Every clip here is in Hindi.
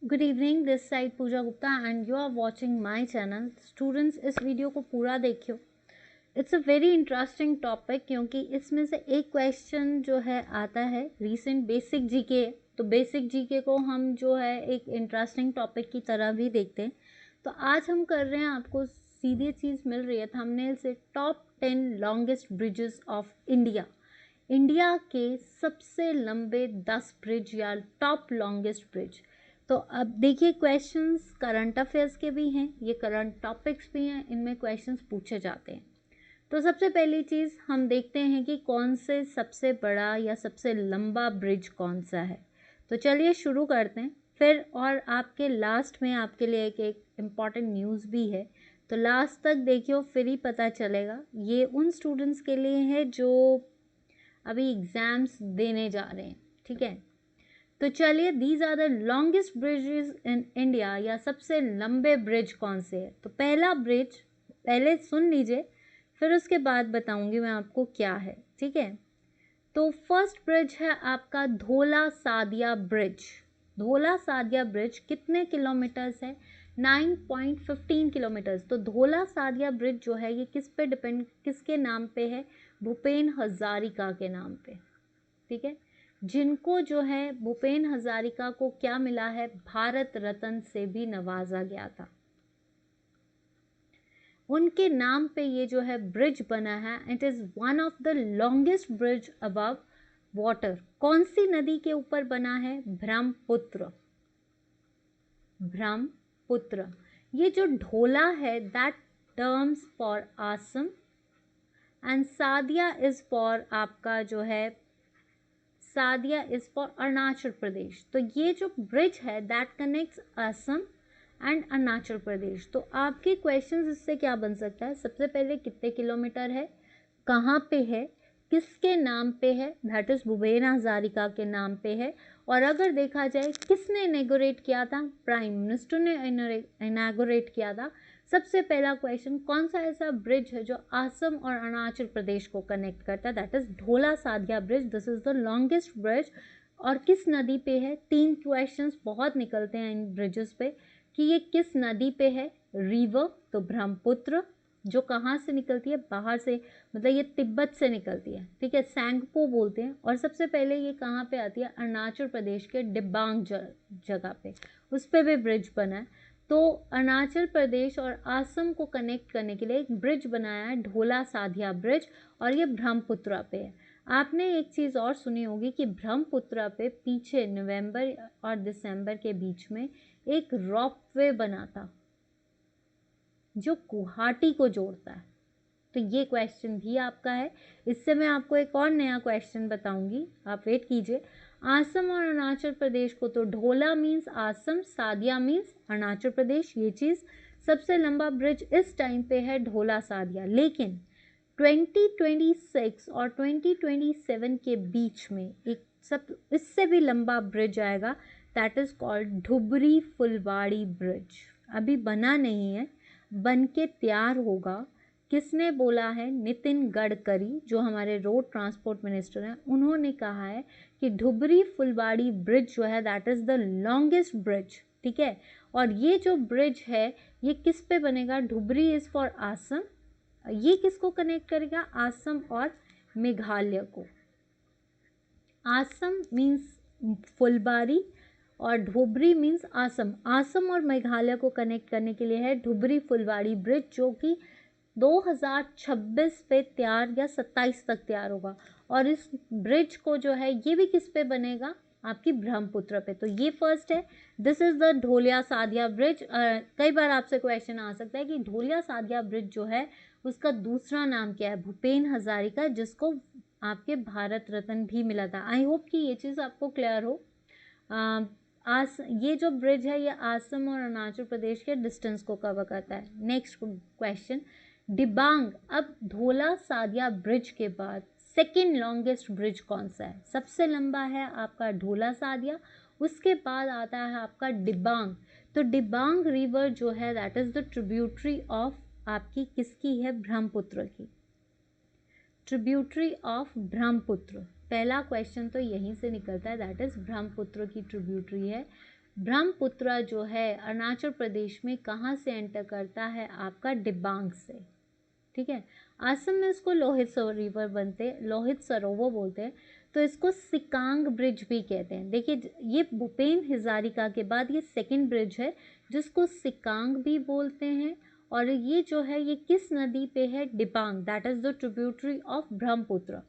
Good evening, this side Pooja Gupta and you are watching my channel. Students, इस वीडियो को पूरा देखियो। It's a very interesting topic क्योंकि इसमें से एक क्वेश्चन जो है आता है रीसेंट बेसिक जीके। तो बेसिक जीके को हम जो है एक इंटरेस्टिंग टॉपिक की तरह भी देखते हैं। तो आज हम कर रहे हैं, आपको सीधी चीज़ मिल रही है थंबनेल से, top 10 longest bridges of India. India के सबसे लंबे 10 ब्रिज या टॉप लॉन्गेस्ट ब्रिज। तो अब देखिए, क्वेश्चंस करंट अफेयर्स के भी हैं, ये करंट टॉपिक्स भी हैं, इनमें क्वेश्चंस पूछे जाते हैं। तो सबसे पहली चीज़ हम देखते हैं कि कौन से सबसे बड़ा या सबसे लंबा ब्रिज कौन सा है। तो चलिए शुरू करते हैं। फिर और आपके लास्ट में आपके लिए एक इम्पॉर्टेंट न्यूज़ भी है, तो लास्ट तक देखियो, फिर ही पता चलेगा। ये उन स्टूडेंट्स के लिए है जो अभी एग्ज़ाम्स देने जा रहे हैं, ठीक है। तो चलिए, these are the longest bridges in India, या सबसे लंबे ब्रिज कौन से है। तो पहला ब्रिज पहले सुन लीजिए, फिर उसके बाद बताऊंगी मैं आपको क्या है, ठीक है। तो फर्स्ट ब्रिज है आपका धोला सादिया ब्रिज। धोला सादिया ब्रिज कितने किलोमीटर्स है? 9.15 किलोमीटर्स। तो धोला सादिया ब्रिज जो है ये किस पे डिपेंड, किसके नाम पे है? भूपेन हजारिका के नाम पे, ठीक है। जिनको जो है भूपेन हजारिका को क्या मिला है? भारत रत्न से भी नवाजा गया था। उनके नाम पे ये जो है ब्रिज बना है। It is one of the longest bridge above water. कौन सी नदी के ऊपर बना है? ब्रह्मपुत्र। ब्रह्मपुत्र। ये जो ढोला है that terms for Assam and Sadiya is for आपका जो है, सादिया इज फॉर अरुणाचल प्रदेश। तो ये जो ब्रिज है that connects Assam and Arunachal Pradesh. तो आपके क्वेश्चंस इससे क्या बन सकता है? सबसे पहले कितने किलोमीटर है, कहाँ पे है, किसके नाम पे है? दैट इज भूपेन हजारिका के नाम पे है। और अगर देखा जाए किसने इनॉग्रेट किया था? प्राइम मिनिस्टर ने इनॉग्रेट किया था। सबसे पहला क्वेश्चन, कौन सा ऐसा ब्रिज है जो असम और अरुणाचल प्रदेश को कनेक्ट करता है? That is Dhola Sadia bridge. This is the longest bridge. और किस नदी पे है? 3 क्वेश्चंस बहुत निकलते हैं इन ब्रिजेस पे कि ये किस नदी पे है। रिवर, तो ब्रह्मपुत्र, जो कहाँ से निकलती है? बाहर से, मतलब ये तिब्बत से निकलती है, ठीक है, सैंगपो बोलते हैं। और सबसे पहले ये कहाँ पे आती है? अरुणाचल प्रदेश के डिबांग जगह पे, उस पर भी ब्रिज बना है। तो अरुणाचल प्रदेश और असम को कनेक्ट करने के लिए एक ब्रिज बनाया है, ढोला साधिया ब्रिज, और ये ब्रह्मपुत्र पे है। आपने एक चीज़ और सुनी होगी कि ब्रह्मपुत्र पे पीछे नवंबर और दिसंबर के बीच में एक रॉपवे बना था जो गुवाहाटी को जोड़ता है। तो ये क्वेश्चन भी आपका है। इससे मैं आपको एक और नया क्वेश्चन बताऊंगी, आप वेट कीजिए। असम और अरुणाचल प्रदेश को, तो ढोला मीन्स असम, सादिया मीन्स अरुणाचल प्रदेश, ये चीज़। सबसे लंबा ब्रिज इस टाइम पे है ढोला सादिया, लेकिन 2026 और 2027 के बीच में एक सब इससे भी लंबा ब्रिज आएगा, दैट इज कॉल्ड धुबरी फुलबाड़ी ब्रिज। अभी बना नहीं है, बन के तैयार होगा। किसने बोला है? नितिन गडकरी, जो हमारे रोड ट्रांसपोर्ट मिनिस्टर हैं, उन्होंने कहा है कि धुबरी फुलबाड़ी ब्रिज जो है that is the longest bridge, ठीक है। और ये जो ब्रिज है ये किस पे बनेगा? Dhubri is for Assam. ये किसको कनेक्ट करेगा? आसम और मेघालय को। आसम मीन्स फुलबाड़ी और धुबरी मीन्स आसम। आसम और मेघालय को कनेक्ट करने के लिए है धुबरी फुलबाड़ी ब्रिज, जो कि 2026 पे तैयार या 27 तक तैयार होगा। और इस ब्रिज को जो है ये भी किस पे बनेगा? आपकी ब्रह्मपुत्र पे। तो ये फर्स्ट है, this is the Dholia Sadia bridge. कई बार आपसे क्वेश्चन आ सकता है कि ढोलिया सादिया ब्रिज जो है उसका दूसरा नाम क्या है? भूपेन हजारिका, जिसको आपके भारत रत्न भी मिला था। आई होप कि ये चीज़ आपको क्लियर हो। ये जो ब्रिज है ये असम और अरुणाचल प्रदेश के डिस्टेंस को कवर करता है। Next question, Dibang. अब धोला सादिया ब्रिज के बाद सेकेंड लॉन्गेस्ट ब्रिज कौन सा है? सबसे लंबा है आपका ढोला सादिया, उसके बाद आता है आपका डिबांग। तो डिबांग रिवर जो है that is the tributary of आपकी किसकी है? ब्रह्मपुत्र की। ट्रिब्यूटरी ऑफ ब्रह्मपुत्र, पहला क्वेश्चन तो यहीं से निकलता है, दैट इज ब्रह्मपुत्र की ट्रिब्यूटरी है ब्रह्मपुत्र जो है अरुणाचल प्रदेश में कहाँ से एंटर करता है, आपका डिबांग से, ठीक है। असम में इसको लोहित सरोवर बोलते हैं, तो इसको सिकांग ब्रिज भी कहते हैं। देखिए ये भूपेन हजारिका के बाद ये सेकंड ब्रिज है जिसको सिकांग भी बोलते हैं, और ये जो है ये किस नदी पे है, Dibang, that is the tributary of Brahmaputra.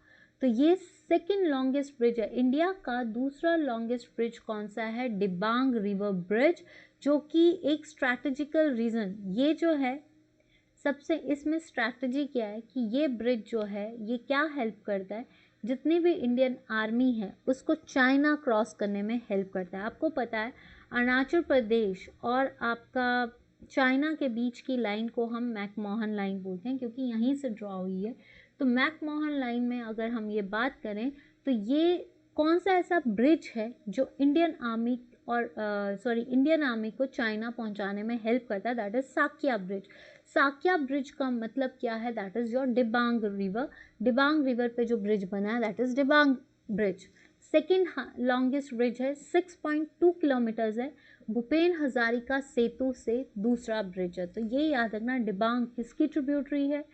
तो ये सेकंड लॉन्गेस्ट ब्रिज है। इंडिया का दूसरा लॉन्गेस्ट ब्रिज कौन सा है, डिबांग रिवर ब्रिज, जो कि एक स्ट्रैटेजिकल रीजन, ये जो है सबसे इसमें स्ट्रैटेजी क्या है कि ये ब्रिज जो है ये क्या हेल्प करता है, जितनी भी इंडियन आर्मी है उसको चाइना क्रॉस करने में हेल्प करता है। आपको पता है अरुणाचल प्रदेश और आपका चाइना के बीच की लाइन को हम मैकमोहन लाइन बोलते हैं, क्योंकि यहीं से ड्रॉ हुई है। तो मैकमोहन लाइन में अगर हम ये बात करें तो ये कौन सा ऐसा ब्रिज है जो इंडियन आर्मी को चाइना पहुंचाने में हेल्प करता है, that is Sakya bridge. Sakya bridge का मतलब क्या है, that is your Dibang river. Dibang river पे जो ब्रिज बना है that is Dibang bridge. Second longest bridge है, 6.2 किलोमीटर्स है, भूपेन हजारिका सेतु से दूसरा ब्रिज है। तो ये याद रखना, डिबांग किसकी ट्रिब्यूटरी है,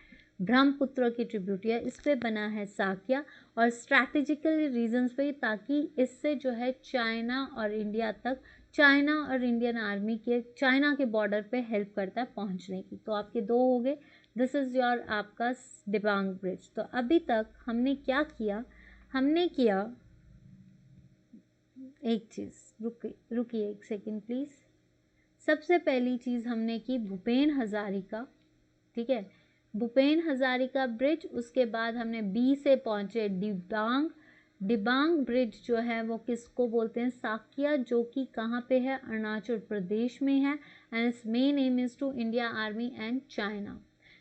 ब्रह्मपुत्र की ट्रिब्यूटरी है, इस पे बना है साक्या, और स्ट्रैटेजिकल रीजंस पे, ताकि इससे जो है चाइना और इंडिया तक, चाइना और इंडियन आर्मी के चाइना के बॉर्डर पे हेल्प करता है पहुंचने की। तो आपके दो हो गए, दिस इज़ योर आपका डिबांग ब्रिज। तो अभी तक हमने क्या किया, हमने किया एक चीज़, रुकिए एक सेकेंड प्लीज़। सबसे पहली चीज़ हमने की भूपेन हजारिका, ठीक है, भूपेन हजारिका ब्रिज। उसके बाद हमने बी से पहुंचे डिबांग। डिबांग ब्रिज जो है वो किसको बोलते हैं, साक्या, जो कि कहाँ पे है, अरुणाचल प्रदेश में है, and it's main aim is to India army and China.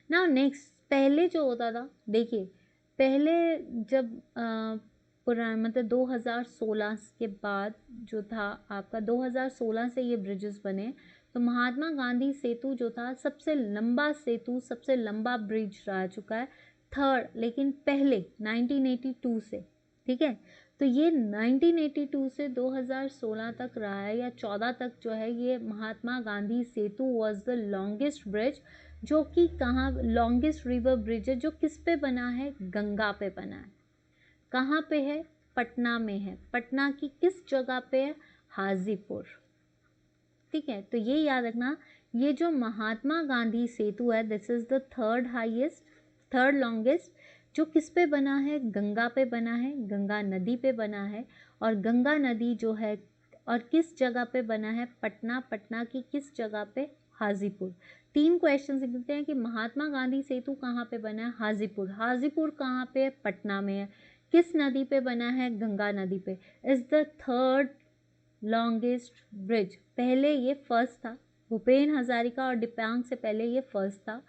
Now next, पहले जो होता था, देखिए पहले जब पुराना मतलब 2016 के बाद जो था आपका, 2016 से ये ब्रिजेस बने, तो महात्मा गांधी सेतु जो था सबसे लंबा सेतु, सबसे लंबा ब्रिज रह चुका है, थर्ड, लेकिन पहले 1982 से, ठीक है। तो ये 1982 से 2016 तक रहा है, या 14 तक जो है, ये महात्मा गांधी सेतु वाज द लॉन्गेस्ट ब्रिज, जो कि कहाँ, लॉन्गेस्ट रिवर ब्रिज है, जो किस पे बना है, गंगा पे बना है। कहाँ पे है, पटना में है। पटना की किस जगह पे है, हाजीपुर, ठीक है। तो ये याद रखना, ये जो महात्मा गांधी सेतु है, this is the third longest, जो किस पे बना है, गंगा पे बना है, गंगा नदी पे बना है। और गंगा नदी जो है, और किस जगह पे बना है, पटना, पटना की किस जगह पे, हाजीपुर। 3 क्वेश्चन लिखते हैं कि महात्मा गांधी सेतु कहाँ पे बना है, हाजीपुर। हाजीपुर कहाँ पे है, पटना में है। किस नदी पे बना है, गंगा नदी पे। Is the third longest bridge. पहले ये फर्स्ट था, भूपेन हजारिका और डिबांग से पहले ये फर्स्ट था।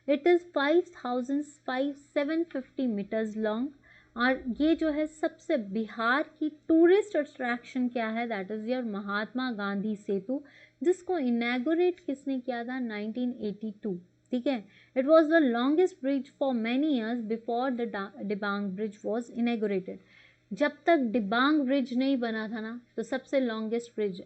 इट इज़ 5750 मीटर्स लॉन्ग, और ये जो है सबसे बिहार की टूरिस्ट अट्रैक्शन क्या है, that is your Mahatma Gandhi Setu, जिसको इनैगोरेट किसने किया था, 1982, ठीक है। It was the longest bridge for many years before the Dibang bridge was inaugurated. जब तक डिबांग ब्रिज नहीं बना था ना, तो सबसे लॉन्गेस्ट ब्रिज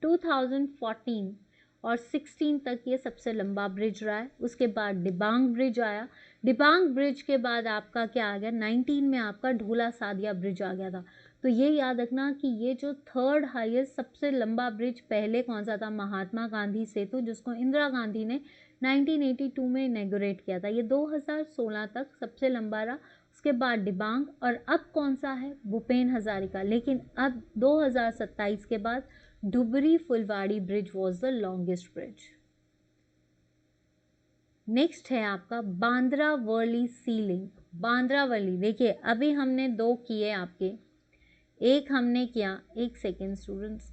2014 और 16 तक ये सबसे लंबा ब्रिज रहा है। उसके बाद डिबांग ब्रिज आया, डिबांग ब्रिज के बाद आपका क्या आ गया, 19 में आपका ढोला सादिया ब्रिज आ गया था। तो ये याद रखना कि ये जो थर्ड हाईएस्ट सबसे लंबा ब्रिज पहले कौन सा था, महात्मा गांधी सेतु, जिसको इंदिरा गांधी ने 1982 में इनैगोरेट किया था। ये 2016 तक सबसे लंबा रहा, उसके बाद डिबांग, और अब कौन सा है, भूपेन हजारिका। लेकिन अब 2027 के बाद Dhubri Phulbari bridge was the longest bridge. Next है आपका बांद्रा वर्ली सी लिंक। बांद्रा वर्ली, देखिए अभी हमने 2 किए आपके, एक हमने किया, एक second students,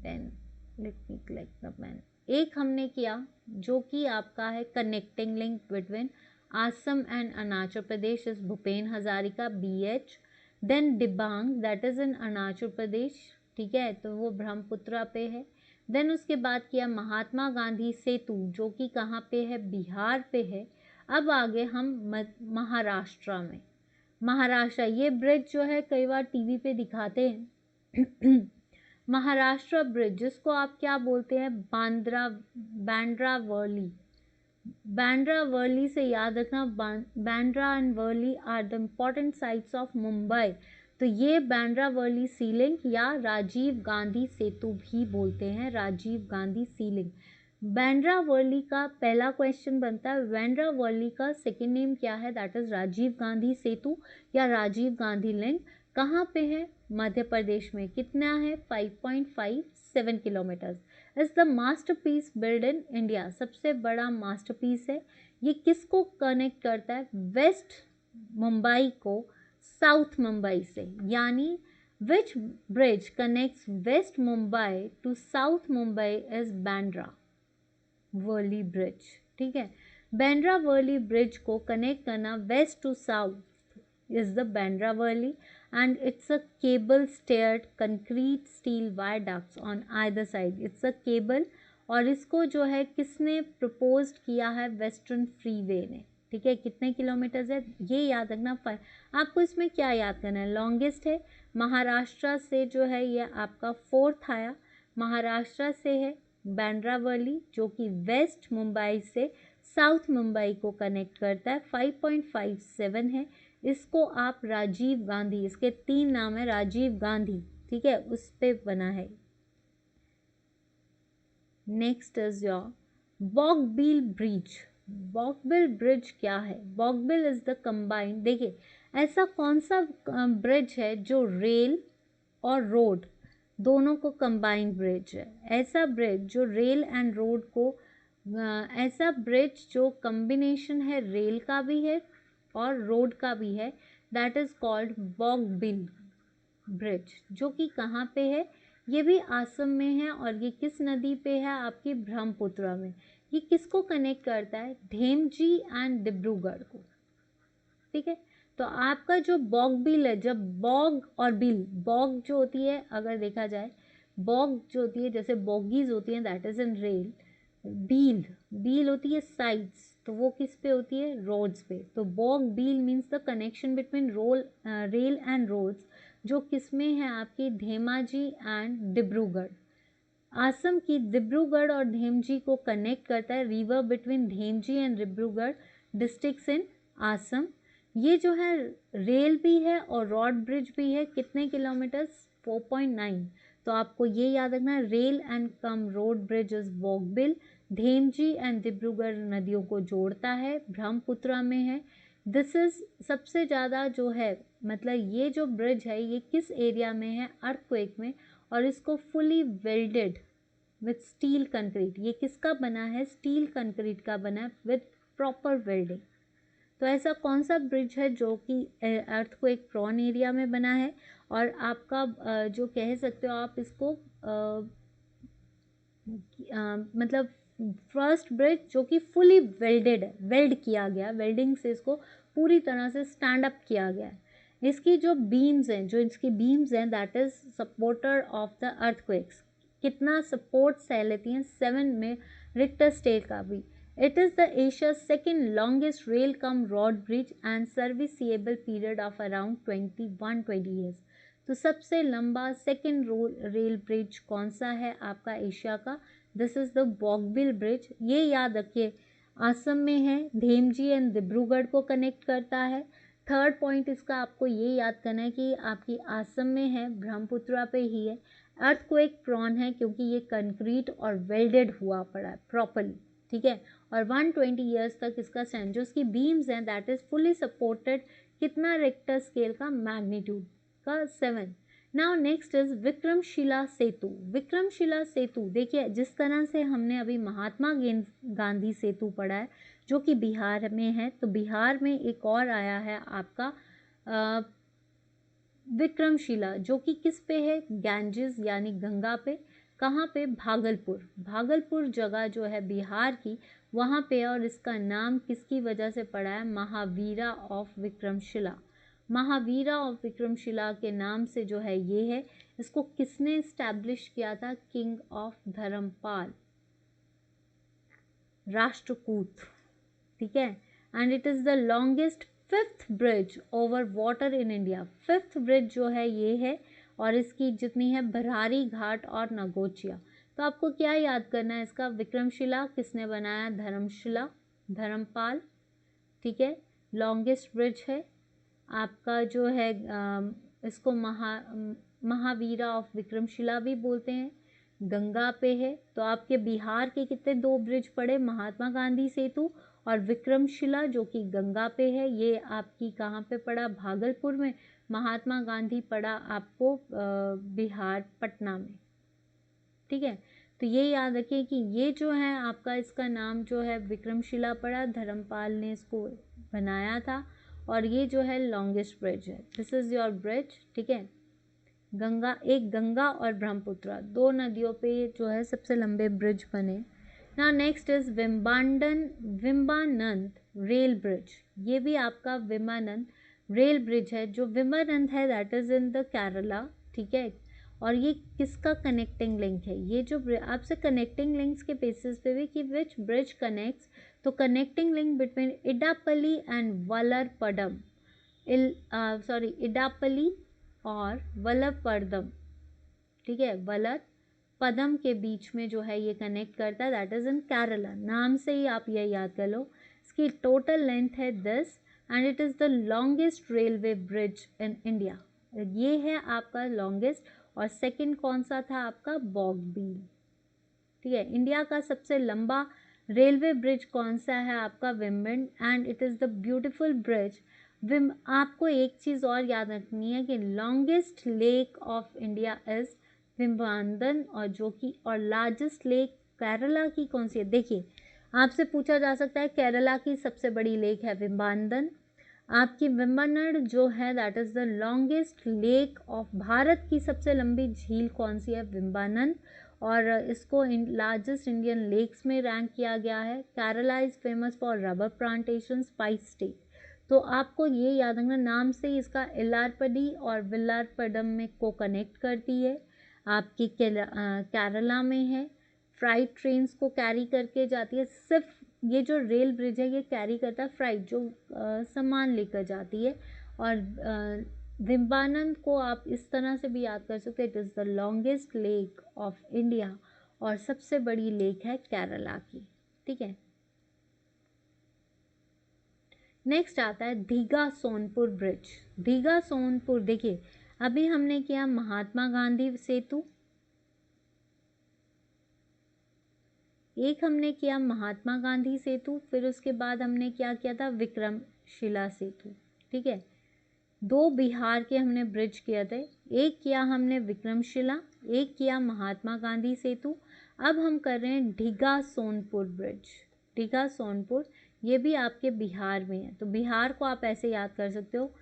pen, let me collect the pen. एक हमने किया जो कि आपका है connecting link between Assam and Arunachal Pradesh is Bhupen Hazarika BH। Then Dibang that is in Arunachal Pradesh, ठीक है, तो वो ब्रह्मपुत्रा पे है। देन उसके बाद किया महात्मा गांधी सेतु, जो कि कहाँ पे है, बिहार पे है। अब आगे हम महाराष्ट्र में, महाराष्ट्र, ये ब्रिज जो है कई बार टीवी पे दिखाते हैं महाराष्ट्र ब्रिज, जिसको आप क्या बोलते हैं, बांद्रा वर्ली। बांद्रा वर्ली से याद रखना, Bandra and Worli are the important sites of Mumbai. तो ये बांद्रा वर्ली सी लिंक या राजीव गांधी सेतु भी बोलते हैं, राजीव गांधी सी लिंक। बांद्रा वर्ली का पहला क्वेश्चन बनता है, बांद्रा वर्ली का सेकेंड नेम क्या है, दैट इज राजीव गांधी सेतु या राजीव गांधी लिंक। कहाँ पे है, मध्य प्रदेश में। कितना है, 5.57 kilometre. Is the masterpiece build in India, सबसे बड़ा मास्टरपीस है। ये किसको कनेक्ट करता है, वेस्ट मुंबई को साउथ मुंबई से, यानी which bridge connects west Mumbai to south Mumbai is Bandra Worli bridge. ठीक है, बांद्रा वर्ली ब्रिज को कनेक्ट करना west to south is the Bandra Worli, and it's a cable staired concrete steel viaducts on either side. It's a cable, और इसको जो है किसने प्रपोज किया है, वेस्टर्न फ्रीवे ने। ठीक है, कितने किलोमीटर्स है ये याद रखना। आपको इसमें क्या याद करना है, लॉन्गेस्ट है, महाराष्ट्र से जो है ये आपका 4th आया, महाराष्ट्र से है बांद्रा वर्ली जो कि वेस्ट मुंबई से साउथ मुंबई को कनेक्ट करता है, 5.57 है। इसको आप राजीव गांधी, इसके 3 नाम है, राजीव गांधी, ठीक है, उस पे बना है। Next is your Bogibeel bridge. Bogibeel bridge क्या है, बॉगबील इज द कंबाइंड, देखिए ऐसा कौन सा ब्रिज है जो रेल और रोड दोनों को कंबाइंड ब्रिज है, ऐसा ब्रिज जो रेल एंड रोड को ऐसा ब्रिज जो कॉम्बिनेशन है रेल का भी है और रोड का भी है, दैट इज कॉल्ड बॉगबील ब्रिज, जो कि कहाँ पे है, ये भी आसम में है। और ये किस नदी पे है, आपकी ब्रह्मपुत्र में। ये किसको कनेक्ट करता है, धेमजी एंड डिब्रूगढ़ को। ठीक है, तो आपका जो बॉगबील है, जब बॉग और बिल, बॉग जो होती है अगर देखा जाए, बॉग जो होती है जैसे बॉगीज होती हैं दैट इज इन रेल, बील बील होती है साइड्स, तो वो किस पे होती है, रोड्स पे। तो Bogibeel means the connection between rail and roads, जो किस में है, आपकी धेमाजी एंड डिब्रूगढ़। आसम की डिब्रूगढ़ और धेमजी को कनेक्ट करता है, river between Dhemaji and Dibrugarh districts in Assam. ये जो है रेल भी है और रोड ब्रिज भी है, कितने किलोमीटर, 4.9। तो आपको ये याद रखना है, rail and cum road bridge is Bogibeel, Dhemaji and Dibrugarh नदियों को जोड़ता है, ब्रह्मपुत्र में है। दिस इज सबसे ज़्यादा जो है, मतलब ये जो ब्रिज है ये किस एरिया में है, अर्थक्वेक में, और इसको fully welded with steel concrete, ये किसका बना है, स्टील कंक्रीट का बना है विथ प्रॉपर वेल्डिंग। तो ऐसा कौन सा ब्रिज है जो कि अर्थक्वेक प्रोन एरिया में बना है, और आपका जो कह सकते हो आप इसको मतलब फर्स्ट ब्रिज जो कि फुली वेल्डेड है, वेल्ड किया गया, वेल्डिंग से इसको पूरी तरह से स्टैंड अप किया गया है। इसकी जो बीम्स हैं, जो इसकी बीम्स हैं that is supporter of the earthquakes, कितना सपोर्ट सह लेती हैं, 7 में रिक्टर स्केल का भी। It is the Asia second longest rail cum road bridge and serviceable period of around 20 years. तो सबसे लंबा सेकेंड रेल ब्रिज कौन सा है आपका एशिया का, दिस इज़ द बॉगबिल ब्रिज। ये याद रखिए आसम में है, धेमजी एंड डिब्रूगढ़ को कनेक्ट करता है। थर्ड पॉइंट इसका आपको ये याद करना है कि आपकी आसम में है, ब्रह्मपुत्र पे ही है, अर्थक्वेक प्रॉन है क्योंकि ये कंक्रीट और वेल्डेड हुआ पड़ा है प्रॉपरली। ठीक है, और 120 ईयर्स तक इसका स्टैंड, जो इसकी बीम्स हैं दैट इज फुली सपोर्टेड, कितना रिक्टर स्केल का, मैग्नीट्यूड का 7। नाउ नेक्स्ट इज विक्रमशिला सेतु। विक्रमशिला सेतु देखिए, जिस तरह से हमने अभी महात्मा गांधी सेतु पढ़ा है जो कि बिहार में है, तो बिहार में एक और आया है आपका विक्रमशिला, जो कि किस पे है, गैंजेस यानी गंगा पे। कहाँ पे, भागलपुर, भागलपुर जगह जो है बिहार की, वहाँ पे। और इसका नाम किसकी वजह से पड़ा है, महावीरा ऑफ विक्रमशिला, महावीरा ऑफ विक्रमशिला के नाम से जो है ये है। इसको किसने इस्टेब्लिश किया था, किंग ऑफ धर्मपाल, राष्ट्रकूट। ठीक है, and it is the longest 5th bridge over water in India. 5th bridge जो है ये है, और इसकी जितनी है भरारी घाट और नगोचिया। तो आपको क्या याद करना है इसका, विक्रमशिला किसने बनाया, धर्मशिला, धर्मपाल, ठीक है। लॉन्गेस्ट ब्रिज है आपका जो है इसको महावीरा ऑफ विक्रमशिला भी बोलते हैं, गंगा पे है। तो आपके बिहार के कितने 2 ब्रिज पड़े, महात्मा गांधी सेतु और विक्रमशिला जो कि गंगा पे है। ये आपकी कहाँ पे पड़ा, भागलपुर में। महात्मा गांधी पड़ा आपको बिहार पटना में, ठीक है। तो ये याद रखिए कि ये जो है आपका इसका नाम जो है विक्रमशिला पड़ा, धर्मपाल ने इसको बनाया था। और ये जो है लॉन्गेस्ट ब्रिज है, दिस इज योर ब्रिज, ठीक है। गंगा और ब्रह्मपुत्र 2 नदियों पे जो है सबसे लंबे ब्रिज बने। ना नेक्स्ट इज विम्बानंद रेल ब्रिज। ये भी आपका विम्बानंद रेल ब्रिज है। जो विम्बानंद है that is in the Kerala, ठीक है। और ये किसका कनेक्टिंग लिंक है, ये जो आपसे कनेक्टिंग लिंक्स के बेसिस पे भी कि विच ब्रिज कनेक्ट्स, तो कनेक्टिंग लिंक बिटवीन इडापल्ली एंड वलरपडम, इडापल्ली और वलरपडम, ठीक है, वलरपदम के बीच में जो है ये कनेक्ट करता है, दैट इज इन केरला। नाम से ही आप ये याद कर लो। इसकी टोटल लेंथ है 10 and it is the longest railway bridge in India. ये है आपका लॉन्गेस्ट। और सेकंड कौन सा था आपका, बॉगबील, ठीक है। इंडिया का सबसे लंबा रेलवे ब्रिज कौन सा है आपका, Vembanad, and it is the beautiful bridge. आपको एक चीज़ और याद रखनी है कि longest lake of India is Vembanad, और जो कि और लार्जेस्ट लेक केरला की कौन सी है। देखिए आपसे पूछा जा सकता है केरला की सबसे बड़ी लेक है विम्बांदन, आपकी विम्बनड जो है that is the longest lake of Bharat की सबसे लंबी झील कौन सी है, विम्बानंद, और इसको लार्जेस्ट इंडियन लेक्स में रैंक किया गया है। Kerala is famous for rubber plantation, spice state. तो आपको ये याद रखना, नाम से इसका एल्लारपडी और विल्लारपडम में को कनेक्ट करती है, आपकी केरला में है। फ्राइट ट्रेन्स को कैरी करके जाती है, सिर्फ ये जो रेल ब्रिज है ये कैरी करता है फ्राइट, जो सामान लेकर जाती है। और विम्बानंद को आप इस तरह से भी याद कर सकते हैं, it is the longest lake of India और सबसे बड़ी लेक है केरला की, ठीक है। नेक्स्ट आता है दीघा सोनपुर ब्रिज। दीघा सोनपुर, देखिए अभी हमने किया महात्मा गांधी सेतु, एक हमने किया महात्मा गांधी सेतु, फिर उसके बाद हमने क्या किया था, विक्रमशिला सेतु, ठीक है। 2 बिहार के हमने ब्रिज किए थे, एक किया हमने विक्रमशिला, एक किया महात्मा गांधी सेतु। अब हम कर रहे हैं दीघा सोनपुर ब्रिज। दीघा सोनपुर ये भी आपके बिहार में है। तो बिहार को आप ऐसे याद कर सकते हो,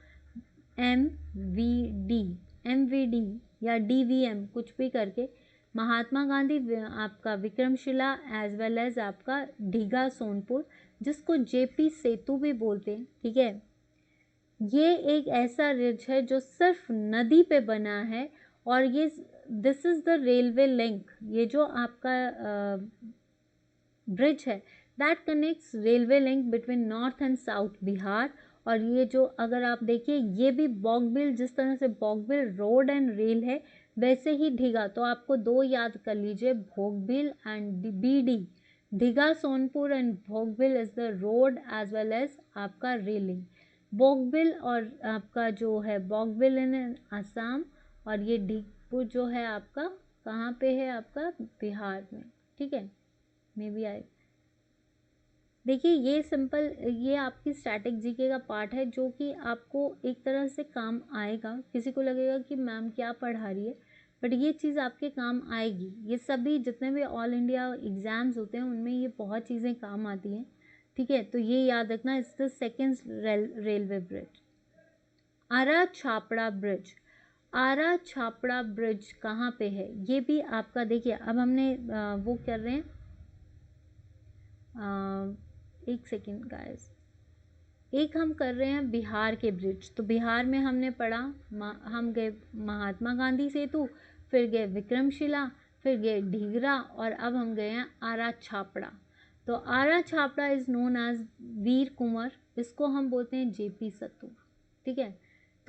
MVD या DVM कुछ भी करके, महात्मा गांधी आपका विक्रमशिला एज वेल एज आपका दीघा सोनपुर, जिसको JP सेतु भी बोलते हैं, ठीक है। ये एक ऐसा रिज है जो सिर्फ नदी पे बना है, और ये this is the railway link. ये जो आपका ब्रिज है that connects railway link between north and south Bihar. और ये जो अगर आप देखिए ये भी बॉगबिल, जिस तरह से बॉगबिल रोड एंड रेल है वैसे ही दीघा, तो आपको 2 याद कर लीजिए, Bogibeel and BD। Digha Sonpur and Bogibeel is the road as well as आपका रेलिंग। बोगबिल और आपका जो है बॉगबिल इन आसाम, और ये दीघपुर जो है आपका कहाँ पे है, आपका बिहार में, ठीक है। मे बी आई देखिए ये सिंपल, ये आपकी स्टैटिक जीके का पार्ट है जो कि आपको एक तरह से काम आएगा। किसी को लगेगा कि मैम क्या पढ़ा रही है, बट ये चीज़ आपके काम आएगी। ये सभी जितने भी ऑल इंडिया एग्ज़ाम्स होते हैं उनमें ये बहुत चीज़ें काम आती हैं, ठीक है। तो ये याद रखना, it's the second railway bridge. Ara Chhapra bridge. Ara Chhapra bridge कहाँ पे है, ये भी आपका देखिए। अब हमने वो कर रहे हैं, एक सेकेंड गाइस, एक हम कर रहे हैं बिहार के ब्रिज। तो बिहार में हमने पढ़ा, हम गए महात्मा गांधी सेतु, फिर गए विक्रमशिला, फिर गए ढीगरा, और अब हम गए हैं आरा छापड़ा। तो आरा छापड़ा इज़ नोन एज वीर कुंवर, इसको हम बोलते हैं JP सेतु, ठीक है।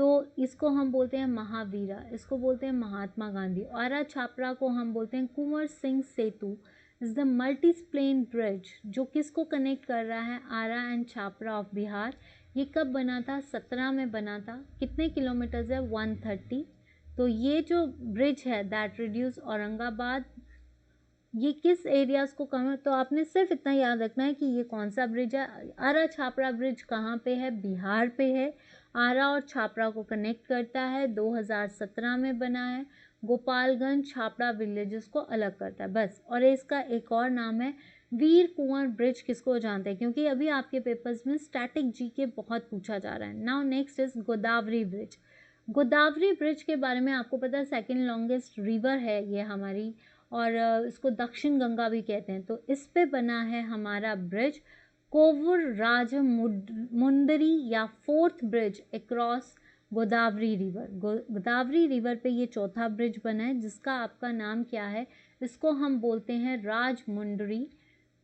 तो इसको हम बोलते हैं महावीरा, इसको बोलते हैं महात्मा गांधी। आरा छापरा को हम बोलते हैं Kunwar Singh Setu is the multi span bridge, जो किसको कनेक्ट कर रहा है, आरा एंड छापरा ऑफ बिहार। ये कब बना था, 17 में बना था। कितने किलोमीटर्स है, 130। तो ये जो ब्रिज है दैट रिड्यूस औरंगाबाद, ये किस एरियाज़ को कम है, तो आपने सिर्फ इतना याद रखना है कि ये कौन सा ब्रिज है। आरा छापरा ब्रिज कहाँ पे है, बिहार पे है। आरा और छापरा को कनेक्ट करता है, 2017 में बना है। गोपालगंज छापरा विलेजेस को अलग करता है, बस। और इसका एक और नाम है वीर कुंवर ब्रिज। किसको जानते हैं, क्योंकि अभी आपके पेपर्स में स्टैटिक जीके बहुत पूछा जा रहा है। Now next is Godavari bridge. Godavari bridge के बारे में आपको पता है, सेकेंड लॉन्गेस्ट रिवर है ये हमारी, और इसको दक्षिण गंगा भी कहते हैं। तो इस पे बना है हमारा ब्रिज कोवूर राजमुंदरी या fourth bridge across Godavari river. Godavari river पे ये चौथा ब्रिज बना है, जिसका आपका नाम क्या है, इसको हम बोलते हैं राजमुंदरी,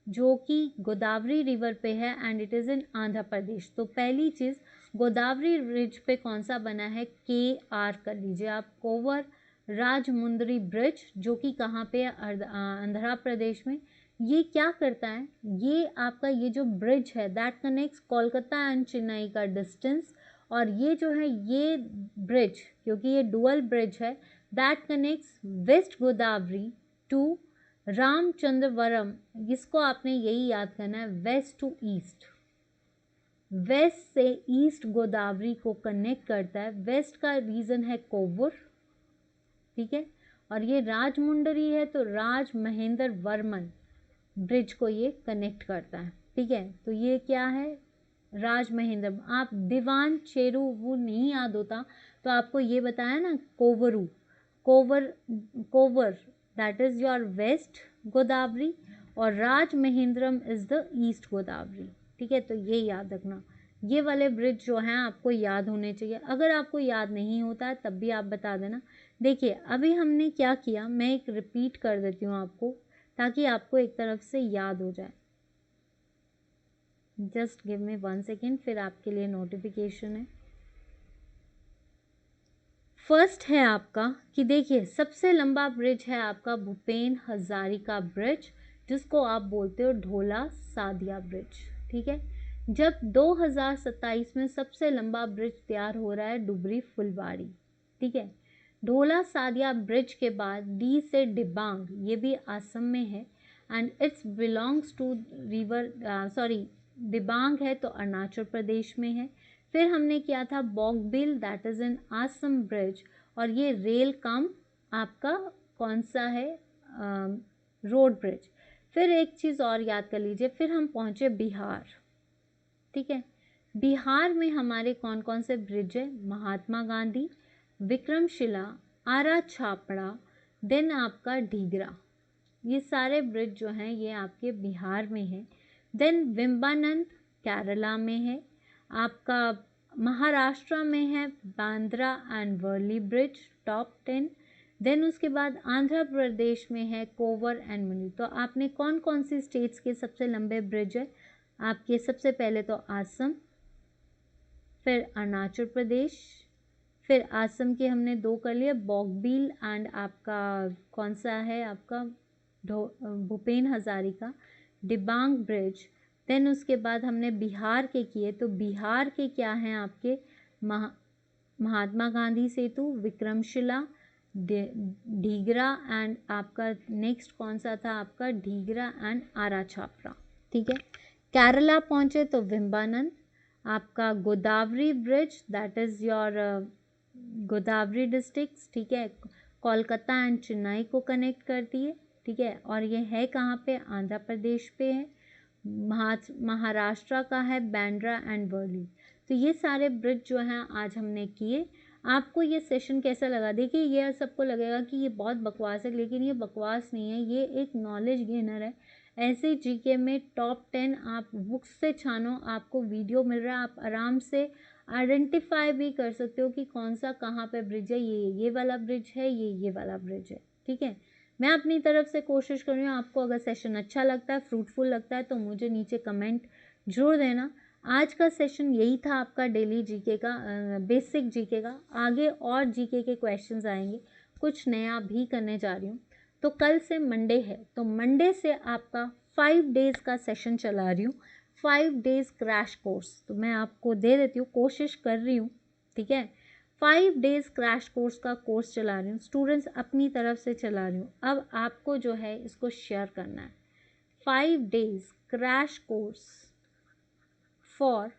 जो कि गोदावरी रिवर पे है and it is in Andhra Pradesh. तो पहली चीज़, गोदावरी ब्रिज पे कौन सा बना है, KR कर लीजिए आप, कोवर राजमुंदरी ब्रिज, जो कि कहाँ पे है, आंध्र प्रदेश में। ये क्या करता है, ये आपका ये जो ब्रिज है that connects Kolkata and Chennai का डिस्टेंस। और ये जो है ये ब्रिज, क्योंकि ये डुअल ब्रिज है, that connects west Godavari to Ramachandravaram. इसको आपने यही याद करना है, वेस्ट टू ईस्ट, वेस्ट से ईस्ट गोदावरी को कनेक्ट करता है। वेस्ट का रीजन है कोवूर, ठीक है, और ये राजमुंदरी है तो राज महेंद्र वर्मन ब्रिज को ये कनेक्ट करता है, ठीक है। तो ये क्या है, राज महेंद्र। आप दीवान चेरू वो नहीं याद होता तो आपको ये बताया ना, Kovvur, Kovvur that is your west Godavari, और Raj Mahendram is the east Godavari, ठीक है। तो ये याद रखना, ये वाले ब्रिज जो हैं आपको याद होने चाहिए। अगर आपको याद नहीं होता है तब भी आप बता देना। देखिए अभी हमने क्या किया, मैं एक रिपीट कर देती हूँ आपको, ताकि आपको एक तरफ से याद हो जाए। जस्ट गिव मी 1 सेकेंड, फिर आपके लिए नोटिफिकेशन है। फर्स्ट है आपका कि देखिए सबसे लंबा ब्रिज है आपका भूपेन हजारिका ब्रिज, जिसको आप बोलते हो ढोला सादिया ब्रिज, ठीक है। जब 2027 में सबसे लंबा ब्रिज तैयार हो रहा है डुबरी फुलबाड़ी, ठीक है। ढोला सादिया ब्रिज के बाद डी से डिबांग, ये भी असम में है, and it's belongs to river, Dibang है तो अरुणाचल प्रदेश में है। फिर हमने किया था Bogibeel that is in Assam bridge, और ये रेल कम आपका कौन सा है, रोड ब्रिज। फिर एक चीज़ और याद कर लीजिए, फिर हम पहुँचे बिहार, ठीक है। बिहार में हमारे कौन कौन से ब्रिज है, महात्मा गांधी, विक्रमशिला, आरा छापड़ा, देन आपका ढीगरा। ये सारे ब्रिज जो हैं ये आपके बिहार में हैं। देन विम्बानंद केरला में है, आपका महाराष्ट्र में है Bandra and Worli bridge top 10। Then उसके बाद आंध्र प्रदेश में है कोवर एंड मुनी। तो आपने कौन कौन सी स्टेट्स के सबसे लंबे ब्रिज है आपके, सबसे पहले तो असम, फिर अरुणाचल प्रदेश, फिर असम के हमने 2 कर लिए, बॉगबील एंड आपका कौन सा है आपका भूपेन हजारिका, दिबांग ब्रिज। देन उसके बाद हमने बिहार के किए, तो बिहार के क्या हैं आपके, महात्मा गांधी सेतु, विक्रमशिला, ढीगरा एंड आपका नेक्स्ट कौन सा था आपका, ढीगरा एंड आरा छापरा, ठीक है। केरला पहुंचे तो विम्बानंद, आपका Godavari bridge that is your Godavari district, ठीक है, कोलकाता एंड चेन्नई को कनेक्ट करती है, ठीक है। और ये है कहाँ पे, आंध्र प्रदेश पे है। महाराष्ट्र का है बांद्रा एंड वर्ली। तो ये सारे ब्रिज जो हैं आज हमने किए। आपको ये सेशन कैसा लगा, देखिए ये सबको लगेगा कि ये बहुत बकवास है, लेकिन ये बकवास नहीं है, ये एक नॉलेज गेनर है। ऐसे जीके में टॉप 10 आप बुक्स से छानो, आपको वीडियो मिल रहा है, आप आराम से आइडेंटिफाई भी कर सकते हो कि कौन सा कहाँ पे ब्रिज है, ये वाला ब्रिज है, ये वाला ब्रिज है, ठीक है। मैं अपनी तरफ से कोशिश कर रही हूँ, आपको अगर सेशन अच्छा लगता है, फ्रूटफुल लगता है, तो मुझे नीचे कमेंट जरूर देना। आज का सेशन यही था आपका डेली जीके का, बेसिक जीके का। आगे और जीके के क्वेश्चंस आएंगे, कुछ नया भी करने जा रही हूँ। तो कल से मंडे है, तो मंडे से आपका 5 डेज़ का सेशन चला रही हूँ, 5 डेज़ क्रैश कोर्स। तो मैं आपको दे देती हूँ, कोशिश कर रही हूँ, ठीक है। 5 डेज़ क्रैश कोर्स का कोर्स चला रही हूँ, स्टूडेंट्स अपनी तरफ से चला रही हूँ। अब आपको जो है इसको शेयर करना है। 5 days crash course for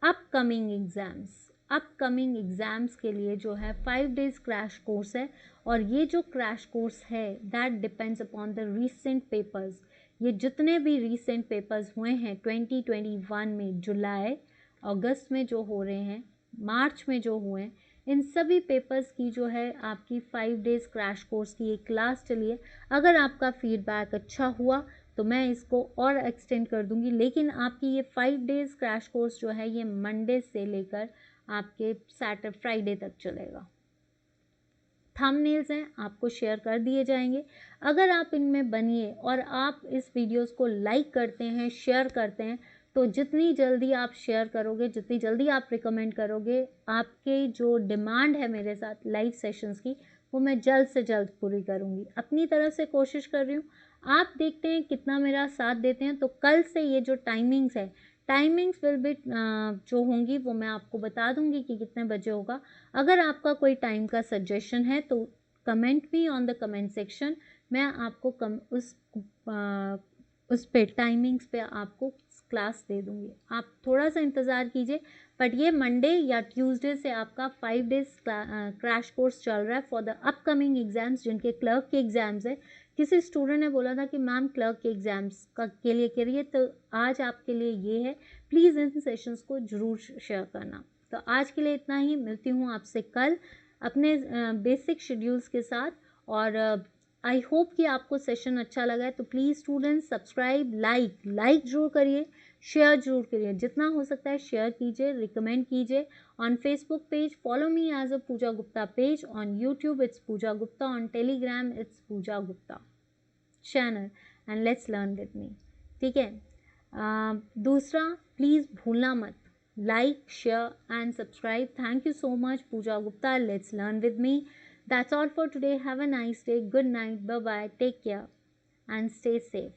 upcoming exams. Upcoming exams के लिए जो है 5 डेज़ क्रैश कोर्स है। और ये जो क्रैश कोर्स है that depends upon the recent papers. ये जितने भी रीसेंट पेपर्स हुए हैं 2021 में, जुलाई अगस्त में जो हो रहे हैं, मार्च में जो हुए हैं, इन सभी पेपर्स की जो है आपकी 5 डेज़ क्रैश कोर्स की एक क्लास चली है। अगर आपका फीडबैक अच्छा हुआ तो मैं इसको और एक्सटेंड कर दूंगी, लेकिन आपकी ये 5 डेज़ क्रैश कोर्स जो है ये मंडे से लेकर आपके सैटरडे फ्राइडे तक चलेगा। थंबनेल्स हैं आपको शेयर कर दिए जाएंगे। अगर आप इनमें बनिए और आप इस वीडियोस को लाइक करते हैं, शेयर करते हैं, तो जितनी जल्दी आप शेयर करोगे, जितनी जल्दी आप रिकमेंड करोगे, आपके जो डिमांड है मेरे साथ लाइव सेशंस की, वो मैं जल्द से जल्द पूरी करूँगी। अपनी तरफ से कोशिश कर रही हूँ, आप देखते हैं कितना मेरा साथ देते हैं। तो कल से ये जो टाइमिंग्स है, टाइमिंग्स विल बी जो होंगी वो मैं आपको बता दूंगी कि कितने बजे होगा। अगर आपका कोई टाइम का सजेशन है तो comment me on the comment section, मैं आपको उस पे टाइमिंग्स पे आपको क्लास दे दूंगी। आप थोड़ा सा इंतज़ार कीजिए, बट ये मंडे या ट्यूसडे से आपका 5 डेज़ क्रैश कोर्स चल रहा है फॉर द अपकमिंग एग्ज़ाम्स, जिनके क्लर्क के एग्ज़ाम्स है। किसी स्टूडेंट ने बोला था कि मैम क्लर्क के एग्ज़ाम्स का के लिए करिए, तो आज आपके लिए ये है। प्लीज़ इन सेशंस को ज़रूर शेयर करना। तो आज के लिए इतना ही, मिलती हूँ आपसे कल अपने बेसिक शेड्यूल्स के साथ। और आई होप कि आपको सेशन अच्छा लगा है। तो प्लीज़ स्टूडेंट्स सब्सक्राइब, लाइक जरूर करिए, शेयर जरूर करिए, जितना हो सकता है शेयर कीजिए, रिकमेंड कीजिए। On Facebook page follow me as a Pooja Gupta page, on YouTube it's Pooja Gupta, on Telegram it's Pooja Gupta channel, and let's learn with me, ठीक है। दूसरा प्लीज़ भूलना मत, like, share and subscribe. Thank you so much, Pooja Gupta. Let's learn with me. That's all for today. Have a nice day. Good night. Bye bye. Take care and stay safe.